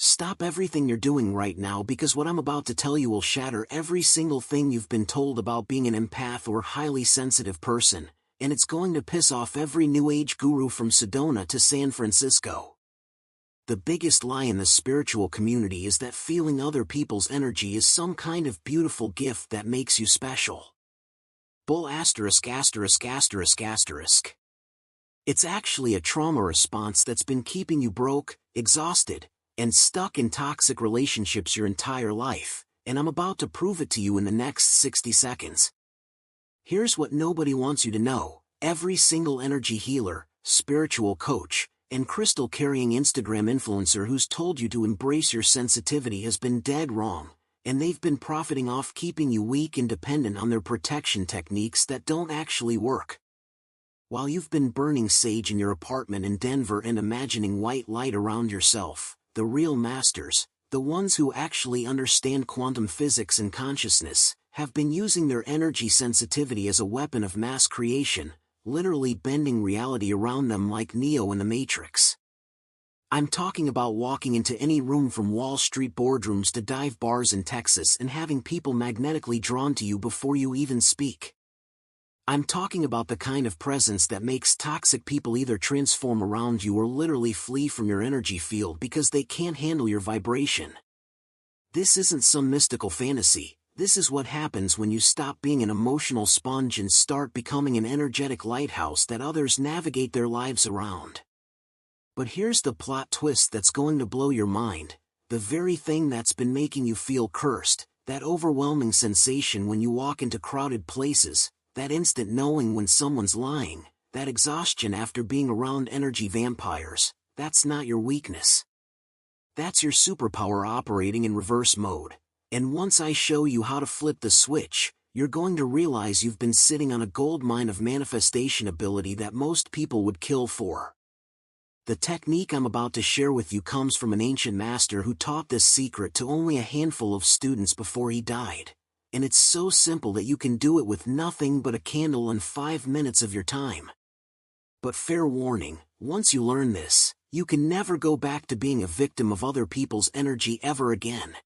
Stop everything you're doing right now, because what I'm about to tell you will shatter every single thing you've been told about being an empath or highly sensitive person, and it's going to piss off every New Age guru from Sedona to San Francisco. The biggest lie in the spiritual community is that feeling other people's energy is some kind of beautiful gift that makes you special. Bull asterisk asterisk asterisk asterisk. It's actually a trauma response that's been keeping you broke, exhausted, and stuck in toxic relationships your entire life, and I'm about to prove it to you in the next 60 seconds. Here's what nobody wants you to know: every single energy healer, spiritual coach, and crystal-carrying Instagram influencer who's told you to embrace your sensitivity has been dead wrong, and they've been profiting off keeping you weak and dependent on their protection techniques that don't actually work. While you've been burning sage in your apartment in Denver and imagining white light around yourself, the real masters, the ones who actually understand quantum physics and consciousness, have been using their energy sensitivity as a weapon of mass creation, literally bending reality around them like Neo in the Matrix. I'm talking about walking into any room from Wall Street boardrooms to dive bars in Texas and having people magnetically drawn to you before you even speak. I'm talking about the kind of presence that makes toxic people either transform around you or literally flee from your energy field because they can't handle your vibration. This isn't some mystical fantasy. This is what happens when you stop being an emotional sponge and start becoming an energetic lighthouse that others navigate their lives around. But here's the plot twist that's going to blow your mind: the very thing that's been making you feel cursed, that overwhelming sensation when you walk into crowded places, that instant knowing when someone's lying, that exhaustion after being around energy vampires, that's not your weakness. That's your superpower operating in reverse mode. And once I show you how to flip the switch, you're going to realize you've been sitting on a gold mine of manifestation ability that most people would kill for. The technique I'm about to share with you comes from an ancient master who taught this secret to only a handful of students before he died. And it's so simple that you can do it with nothing but a candle and 5 minutes of your time. But fair warning, once you learn this, you can never go back to being a victim of other people's energy ever again.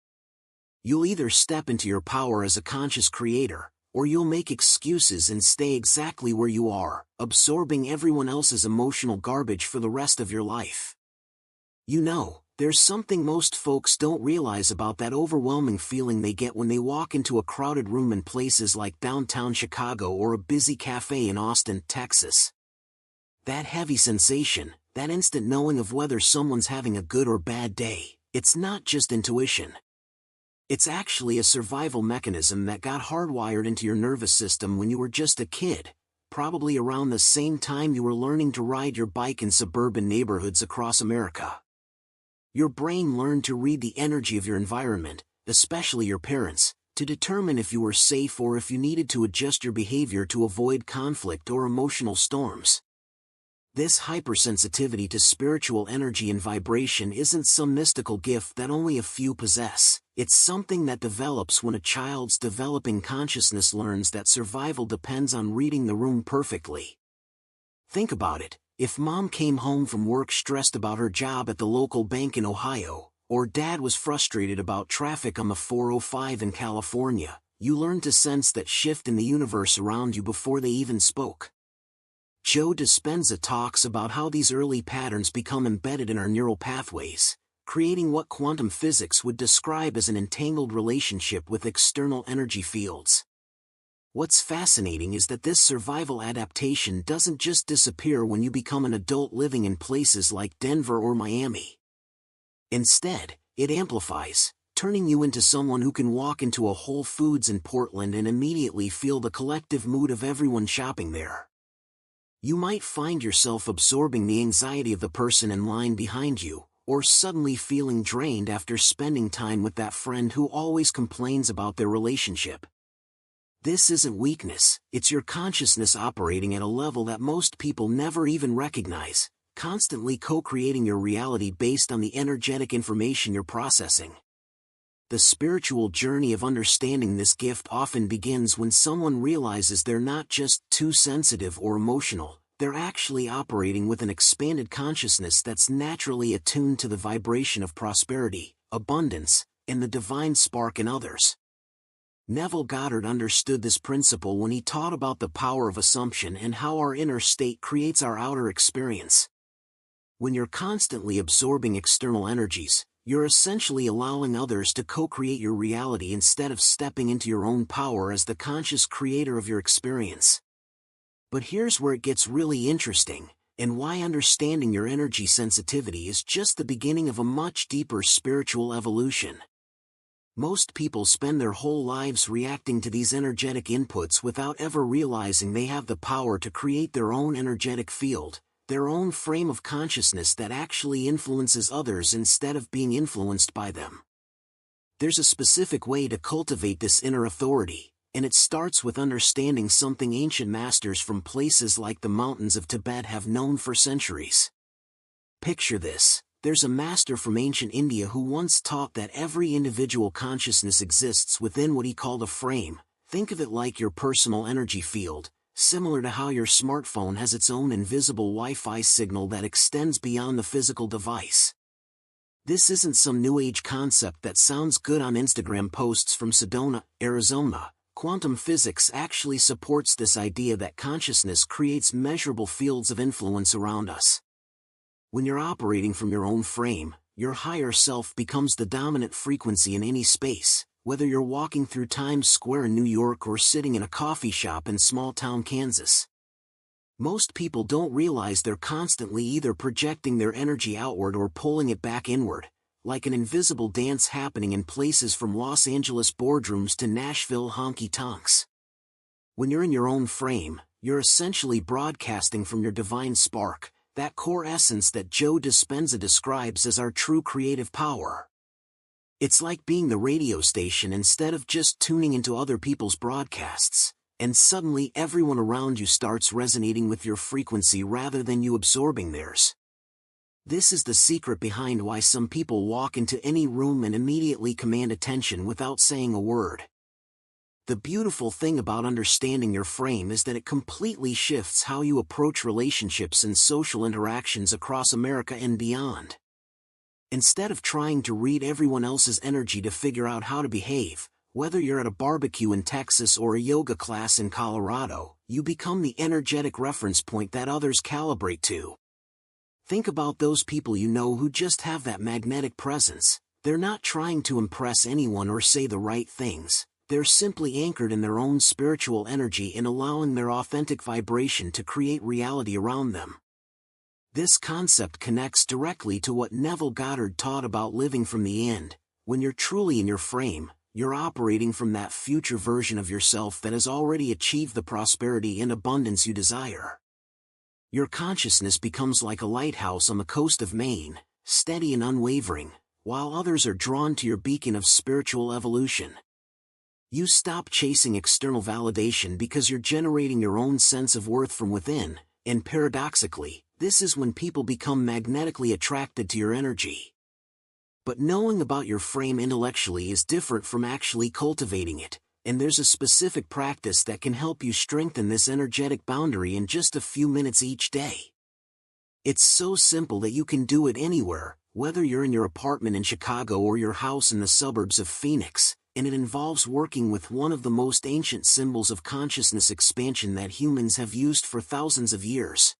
You'll either step into your power as a conscious creator, or you'll make excuses and stay exactly where you are, absorbing everyone else's emotional garbage for the rest of your life. You know, there's something most folks don't realize about that overwhelming feeling they get when they walk into a crowded room in places like downtown Chicago or a busy cafe in Austin, Texas. That heavy sensation, that instant knowing of whether someone's having a good or bad day, it's not just intuition. It's actually a survival mechanism that got hardwired into your nervous system when you were just a kid, probably around the same time you were learning to ride your bike in suburban neighborhoods across America. Your brain learned to read the energy of your environment, especially your parents, to determine if you were safe or if you needed to adjust your behavior to avoid conflict or emotional storms. This hypersensitivity to spiritual energy and vibration isn't some mystical gift that only a few possess. It's something that develops when a child's developing consciousness learns that survival depends on reading the room perfectly. Think about it. If mom came home from work stressed about her job at the local bank in Ohio, or dad was frustrated about traffic on the 405 in California, you learned to sense that shift in the universe around you before they even spoke. Joe Dispenza talks about how these early patterns become embedded in our neural pathways, creating what quantum physics would describe as an entangled relationship with external energy fields. What's fascinating is that this survival adaptation doesn't just disappear when you become an adult living in places like Denver or Miami. Instead, it amplifies, turning you into someone who can walk into a Whole Foods in Portland and immediately feel the collective mood of everyone shopping there. You might find yourself absorbing the anxiety of the person in line behind you, or suddenly feeling drained after spending time with that friend who always complains about their relationship. This isn't weakness, it's your consciousness operating at a level that most people never even recognize, constantly co-creating your reality based on the energetic information you're processing. The spiritual journey of understanding this gift often begins when someone realizes they're not just too sensitive or emotional, they're actually operating with an expanded consciousness that's naturally attuned to the vibration of prosperity, abundance, and the divine spark in others. Neville Goddard understood this principle when he taught about the power of assumption and how our inner state creates our outer experience. When you're constantly absorbing external energies, you're essentially allowing others to co-create your reality instead of stepping into your own power as the conscious creator of your experience. But here's where it gets really interesting, and why understanding your energy sensitivity is just the beginning of a much deeper spiritual evolution. Most people spend their whole lives reacting to these energetic inputs without ever realizing they have the power to create their own energetic field, their own frame of consciousness that actually influences others instead of being influenced by them. There's a specific way to cultivate this inner authority, and it starts with understanding something ancient masters from places like the mountains of Tibet have known for centuries. Picture this. There's a master from ancient India who once taught that every individual consciousness exists within what he called a frame. Think of it like your personal energy field, similar to how your smartphone has its own invisible Wi-Fi signal that extends beyond the physical device. This isn't some new age concept that sounds good on Instagram posts from Sedona, Arizona. Quantum physics actually supports this idea that consciousness creates measurable fields of influence around us. When you're operating from your own frame, your higher self becomes the dominant frequency in any space, whether you're walking through Times Square in New York or sitting in a coffee shop in small-town Kansas. Most people don't realize they're constantly either projecting their energy outward or pulling it back inward, like an invisible dance happening in places from Los Angeles boardrooms to Nashville honky-tonks. When you're in your own frame, you're essentially broadcasting from your divine spark, that core essence that Joe Dispenza describes as our true creative power. It's like being the radio station instead of just tuning into other people's broadcasts, and suddenly everyone around you starts resonating with your frequency rather than you absorbing theirs. This is the secret behind why some people walk into any room and immediately command attention without saying a word. The beautiful thing about understanding your frame is that it completely shifts how you approach relationships and social interactions across America and beyond. Instead of trying to read everyone else's energy to figure out how to behave, whether you're at a barbecue in Texas or a yoga class in Colorado, you become the energetic reference point that others calibrate to. Think about those people you know who just have that magnetic presence. They're not trying to impress anyone or say the right things. They're simply anchored in their own spiritual energy and allowing their authentic vibration to create reality around them. This concept connects directly to what Neville Goddard taught about living from the end. When you're truly in your frame, you're operating from that future version of yourself that has already achieved the prosperity and abundance you desire. Your consciousness becomes like a lighthouse on the coast of Maine, steady and unwavering, while others are drawn to your beacon of spiritual evolution. You stop chasing external validation because you're generating your own sense of worth from within, and paradoxically, this is when people become magnetically attracted to your energy. But knowing about your frame intellectually is different from actually cultivating it, and there's a specific practice that can help you strengthen this energetic boundary in just a few minutes each day. It's so simple that you can do it anywhere, whether you're in your apartment in Chicago or your house in the suburbs of Phoenix. And it involves working with one of the most ancient symbols of consciousness expansion that humans have used for thousands of years.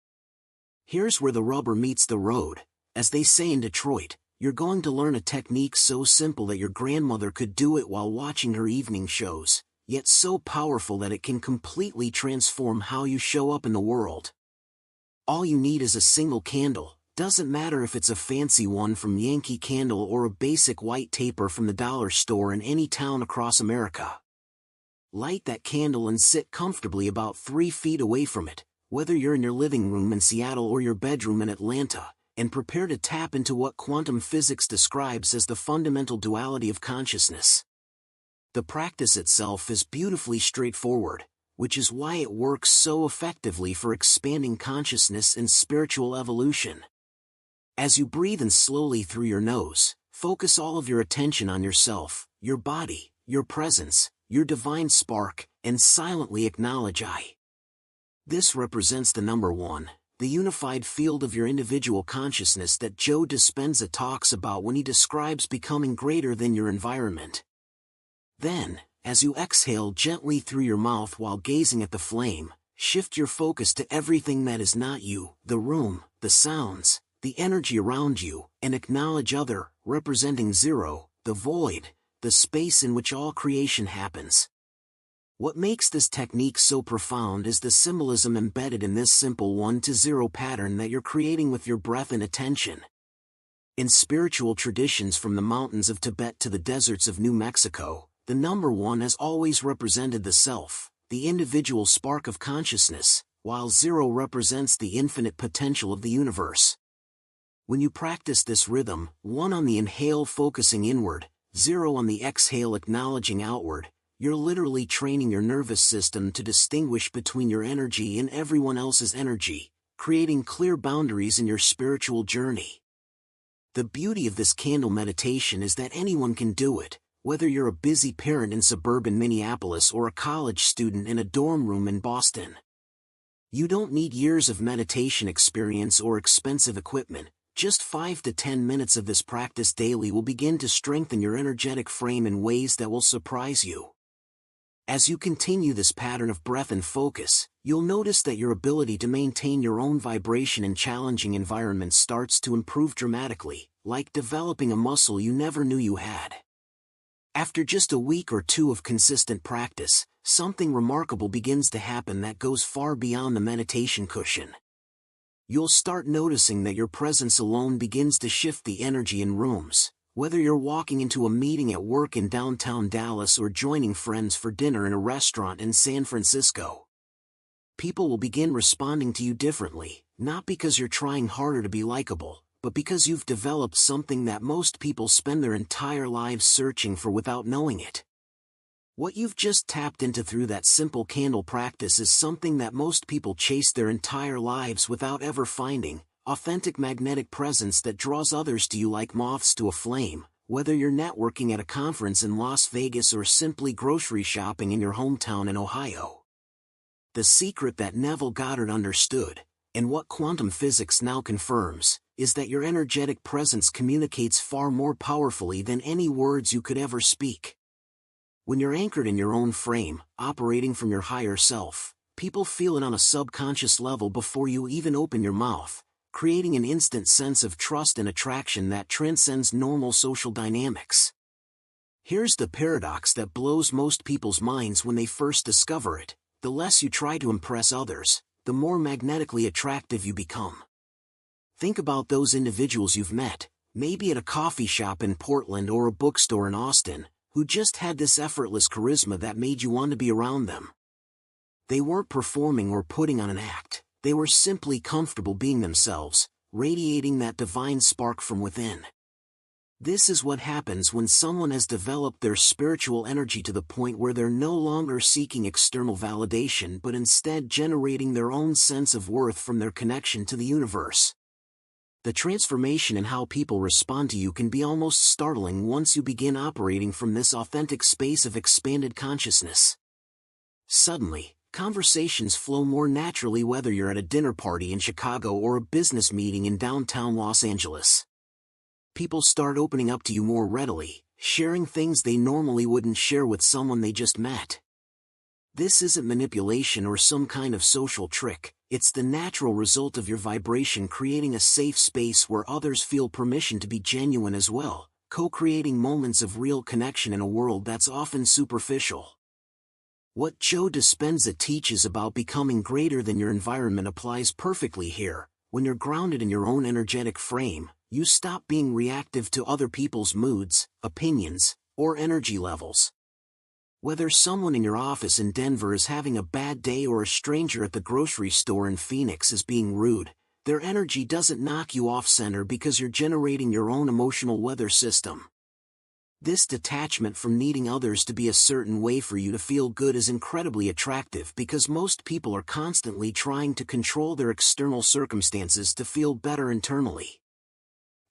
Here's where the rubber meets the road. As they say in Detroit, you're going to learn a technique so simple that your grandmother could do it while watching her evening shows, yet so powerful that it can completely transform how you show up in the world. All you need is a single candle. Doesn't matter if it's a fancy one from Yankee Candle or a basic white taper from the dollar store in any town across America. Light that candle and sit comfortably about 3 feet away from it, whether you're in your living room in Seattle or your bedroom in Atlanta, and prepare to tap into what quantum physics describes as the fundamental duality of consciousness. The practice itself is beautifully straightforward, which is why it works so effectively for expanding consciousness and spiritual evolution. As you breathe in slowly through your nose, focus all of your attention on yourself, your body, your presence, your divine spark, and silently acknowledge I. This represents the number 1, the unified field of your individual consciousness that Joe Dispenza talks about when he describes becoming greater than your environment. Then, as you exhale gently through your mouth while gazing at the flame, shift your focus to everything that is not you, the room, the sounds, the energy around you, and acknowledge other, representing zero, the void, the space in which all creation happens. What makes this technique so profound is the symbolism embedded in this simple 1-0 pattern that you're creating with your breath and attention. In spiritual traditions from the mountains of Tibet to the deserts of New Mexico, the number 1 has always represented the self, the individual spark of consciousness, while 0 represents the infinite potential of the universe. When you practice this rhythm, 1 on the inhale focusing inward, 0 on the exhale acknowledging outward, you're literally training your nervous system to distinguish between your energy and everyone else's energy, creating clear boundaries in your spiritual journey. The beauty of this candle meditation is that anyone can do it, whether you're a busy parent in suburban Minneapolis or a college student in a dorm room in Boston. You don't need years of meditation experience or expensive equipment. Just 5 to 10 minutes of this practice daily will begin to strengthen your energetic frame in ways that will surprise you. As you continue this pattern of breath and focus, you'll notice that your ability to maintain your own vibration in challenging environments starts to improve dramatically, like developing a muscle you never knew you had. After just a week or 2 of consistent practice, something remarkable begins to happen that goes far beyond the meditation cushion. You'll start noticing that your presence alone begins to shift the energy in rooms. Whether you're walking into a meeting at work in downtown Dallas or joining friends for dinner in a restaurant in San Francisco, people will begin responding to you differently, not because you're trying harder to be likable, but because you've developed something that most people spend their entire lives searching for without knowing it. What you've just tapped into through that simple candle practice is something that most people chase their entire lives without ever finding: authentic magnetic presence that draws others to you like moths to a flame, whether you're networking at a conference in Las Vegas or simply grocery shopping in your hometown in Ohio. The secret that Neville Goddard understood, and what quantum physics now confirms, is that your energetic presence communicates far more powerfully than any words you could ever speak. When you're anchored in your own frame, operating from your higher self, people feel it on a subconscious level before you even open your mouth, creating an instant sense of trust and attraction that transcends normal social dynamics. Here's the paradox that blows most people's minds when they first discover it: the less you try to impress others, the more magnetically attractive you become. Think about those individuals you've met, maybe at a coffee shop in Portland or a bookstore in Austin, who just had this effortless charisma that made you want to be around them. They weren't performing or putting on an act. They were simply comfortable being themselves, radiating that divine spark from within. This is what happens when someone has developed their spiritual energy to the point where they're no longer seeking external validation but instead generating their own sense of worth from their connection to the universe. The transformation in how people respond to you can be almost startling once you begin operating from this authentic space of expanded consciousness. Suddenly, conversations flow more naturally whether you're at a dinner party in Chicago or a business meeting in downtown Los Angeles. People start opening up to you more readily, sharing things they normally wouldn't share with someone they just met. This isn't manipulation or some kind of social trick, it's the natural result of your vibration creating a safe space where others feel permission to be genuine as well, co-creating moments of real connection in a world that's often superficial. What Joe Dispenza teaches about becoming greater than your environment applies perfectly here. When you're grounded in your own energetic frame, you stop being reactive to other people's moods, opinions, or energy levels. Whether someone in your office in Denver is having a bad day or a stranger at the grocery store in Phoenix is being rude, their energy doesn't knock you off center because you're generating your own emotional weather system. This detachment from needing others to be a certain way for you to feel good is incredibly attractive because most people are constantly trying to control their external circumstances to feel better internally.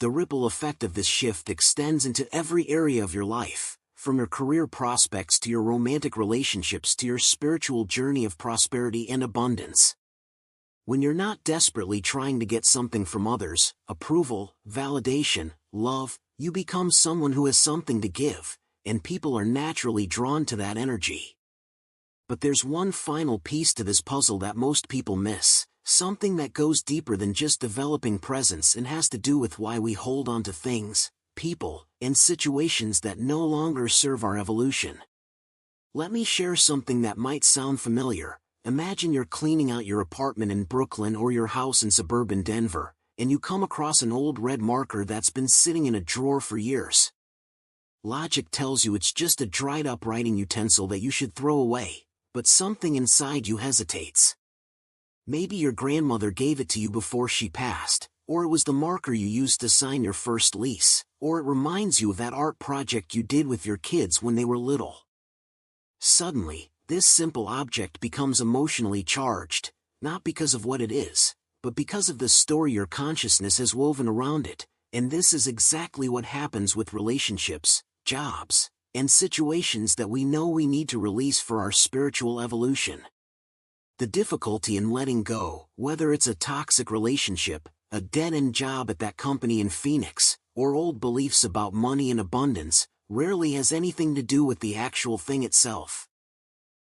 The ripple effect of this shift extends into every area of your life, from your career prospects to your romantic relationships to your spiritual journey of prosperity and abundance. When you're not desperately trying to get something from others, approval, validation, love, you become someone who has something to give, and people are naturally drawn to that energy. But there's one final piece to this puzzle that most people miss, something that goes deeper than just developing presence and has to do with why we hold on to things, people, and situations that no longer serve our evolution. Let me share something that might sound familiar. Imagine you're cleaning out your apartment in Brooklyn or your house in suburban Denver, and you come across an old red marker that's been sitting in a drawer for years. Logic tells you it's just a dried-up writing utensil that you should throw away, but something inside you hesitates. Maybe your grandmother gave it to you before she passed, or it was the marker you used to sign your first lease, or it reminds you of that art project you did with your kids when they were little. Suddenly, this simple object becomes emotionally charged, not because of what it is, but because of the story your consciousness has woven around it, and this is exactly what happens with relationships, jobs, and situations that we know we need to release for our spiritual evolution. The difficulty in letting go, whether it's a toxic relationship, a dead-end job at that company in Phoenix, or old beliefs about money and abundance, rarely has anything to do with the actual thing itself.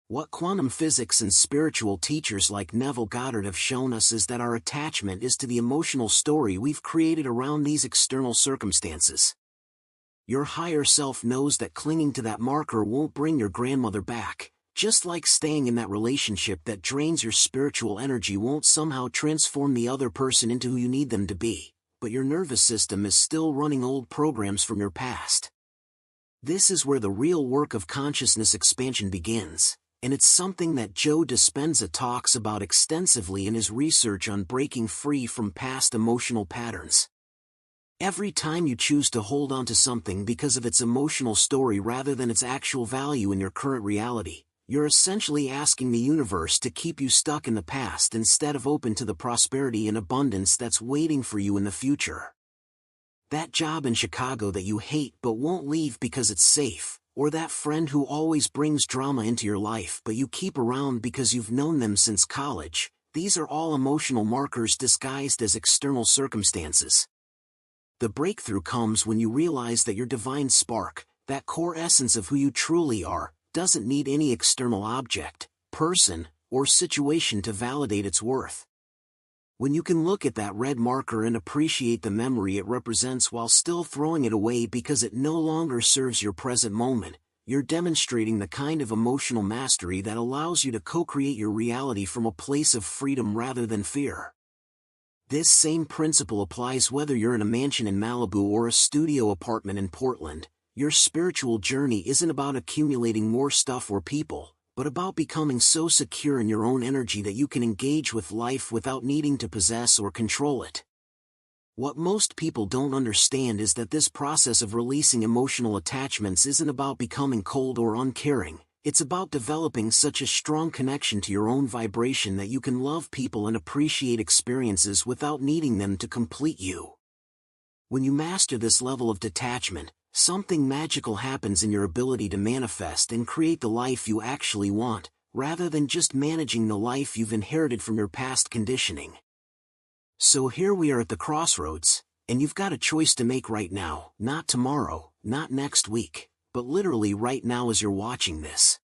What quantum physics and spiritual teachers like Neville Goddard have shown us is that our attachment is to the emotional story we've created around these external circumstances. Your higher self knows that clinging to that marker won't bring your grandmother back, just like staying in that relationship that drains your spiritual energy won't somehow transform the other person into who you need them to be, but your nervous system is still running old programs from your past. This is where the real work of consciousness expansion begins. And it's something that Joe Dispenza talks about extensively in his research on breaking free from past emotional patterns. Every time you choose to hold on to something because of its emotional story rather than its actual value in your current reality, you're essentially asking the universe to keep you stuck in the past instead of open to the prosperity and abundance that's waiting for you in the future. That job in Chicago that you hate but won't leave because it's safe, or that friend who always brings drama into your life but you keep around because you've known them since college, these are all emotional markers disguised as external circumstances. The breakthrough comes when you realize that your divine spark, that core essence of who you truly are, doesn't need any external object, person, or situation to validate its worth. When you can look at that red marker and appreciate the memory it represents while still throwing it away because it no longer serves your present moment, you're demonstrating the kind of emotional mastery that allows you to co-create your reality from a place of freedom rather than fear. This same principle applies whether you're in a mansion in Malibu or a studio apartment in Portland. Your spiritual journey isn't about accumulating more stuff or people, but about becoming so secure in your own energy that you can engage with life without needing to possess or control it. What most people don't understand is that this process of releasing emotional attachments isn't about becoming cold or uncaring, it's about developing such a strong connection to your own vibration that you can love people and appreciate experiences without needing them to complete you. When you master this level of detachment, something magical happens in your ability to manifest and create the life you actually want, rather than just managing the life you've inherited from your past conditioning. So here we are at the crossroads, and you've got a choice to make right now, not tomorrow, not next week, but literally right now as you're watching this.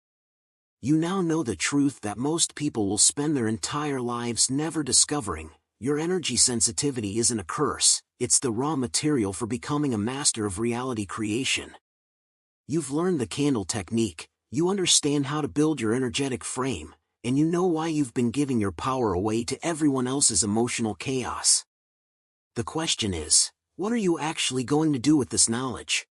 You now know the truth that most people will spend their entire lives never discovering. Your energy sensitivity isn't a curse, it's the raw material for becoming a master of reality creation. You've learned the candle technique, you understand how to build your energetic frame, and you know why you've been giving your power away to everyone else's emotional chaos. The question is, what are you actually going to do with this knowledge?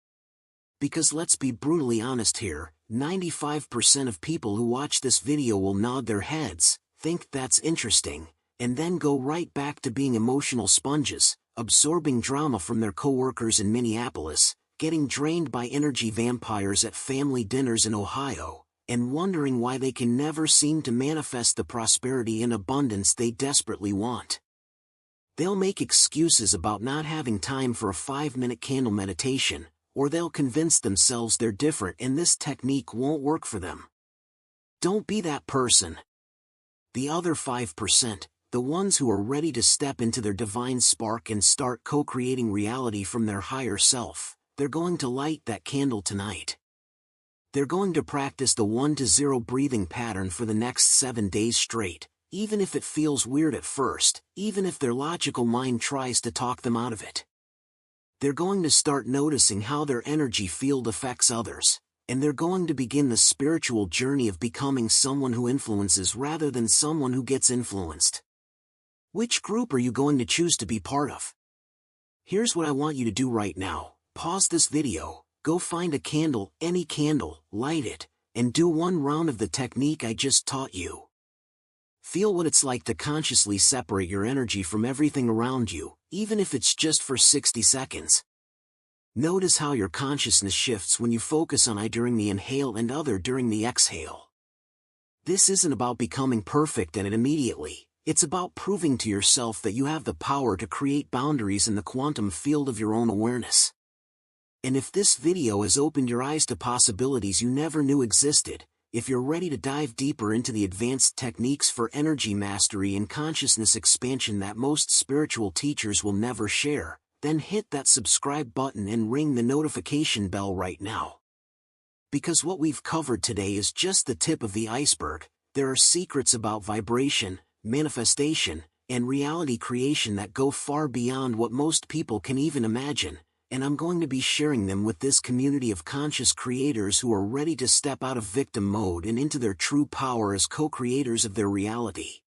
Because let's be brutally honest here, 95% of people who watch this video will nod their heads, think that's interesting, and then go right back to being emotional sponges, absorbing drama from their coworkers in Minneapolis, getting drained by energy vampires at family dinners in Ohio, and wondering why they can never seem to manifest the prosperity and abundance they desperately want. They'll make excuses about not having time for a 5-minute candle meditation, or they'll convince themselves they're different and this technique won't work for them. Don't be that person. The other 5%, the ones who are ready to step into their divine spark and start co-creating reality from their higher self, they're going to light that candle tonight. They're going to practice the 1-0 breathing pattern for the next 7 days straight, even if it feels weird at first, even if their logical mind tries to talk them out of it. They're going to start noticing how their energy field affects others, and they're going to begin the spiritual journey of becoming someone who influences rather than someone who gets influenced. Which group are you going to choose to be part of? Here's what I want you to do right now. Pause this video, go find a candle, any candle, light it, and do one round of the technique I just taught you. Feel what it's like to consciously separate your energy from everything around you, even if it's just for 60 seconds. Notice how your consciousness shifts when you focus on I during the inhale and other during the exhale. This isn't about becoming perfect at it immediately. It's about proving to yourself that you have the power to create boundaries in the quantum field of your own awareness. And if this video has opened your eyes to possibilities you never knew existed, if you're ready to dive deeper into the advanced techniques for energy mastery and consciousness expansion that most spiritual teachers will never share, then hit that subscribe button and ring the notification bell right now. Because what we've covered today is just the tip of the iceberg. There are secrets about vibration, manifestation, and reality creation that go far beyond what most people can even imagine, and I'm going to be sharing them with this community of conscious creators who are ready to step out of victim mode and into their true power as co-creators of their reality.